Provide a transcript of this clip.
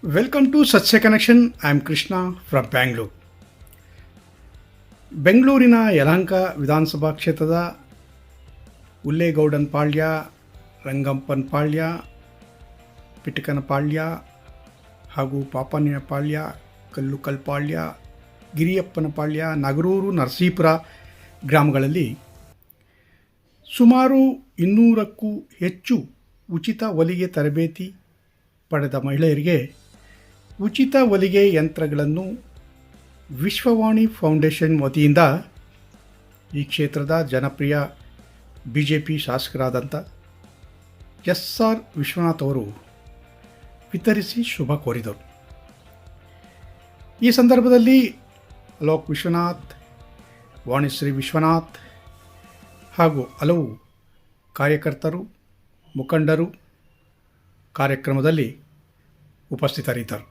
Welcome to Satya Connection. I am Krishna from Bangalore. ಬೆಂಗಳೂರಿನ ಯಲಹಂಕ ವಿಧಾನಸಭಾ ಕ್ಷೇತ್ರದ ಉಲ್ಲೇಗೌಡನ ಪಾಳ್ಯ, ರಂಗಪ್ಪನ ಪಾಳ್ಯ, ಪಿಟಕನ ಪಾಳ್ಯ ಹಾಗೂ ಪಾಪನಿನ ಪಾಳ್ಯ, ಕಲ್ಲುಕಲ್ ಪಾಳ್ಯ, ಗಿರಿಯಪ್ಪನ ಪಾಳ್ಯ, ನಗರೂರು, ನರಸೀಪುರ ಗ್ರಾಮಗಳಲ್ಲಿ ಸುಮಾರು 200ಕ್ಕೂ ಹೆಚ್ಚು ಉಚಿತ ಹೊಲಿಗೆ ತರಬೇತಿ ಪಡೆದ ಮಹಿಳೆಯರಿಗೆ ಉಚಿತ ಹೊಲಿಗೆ ಯಂತ್ರಗಳನ್ನು ವಿಶ್ವವಾಣಿ ಫೌಂಡೇಶನ್ ವತಿಯಿಂದ ಈ ಕ್ಷೇತ್ರದ ಜನಪ್ರಿಯ BJP ಶಾಸಕರಾದಂಥ SR ವಿಶ್ವನಾಥ್ ಅವರು ವಿತರಿಸಿ ಶುಭ ಕೋರಿದರು. ಈ ಸಂದರ್ಭದಲ್ಲಿ ಅಲೋಕ್ ವಿಶ್ವನಾಥ್, ವಾಣಿಶ್ರೀ ವಿಶ್ವನಾಥ್ ಹಾಗೂ ಹಲವು ಕಾರ್ಯಕರ್ತರು, ಮುಖಂಡರು ಕಾರ್ಯಕ್ರಮದಲ್ಲಿ ಉಪಸ್ಥಿತರಿದ್ದರು.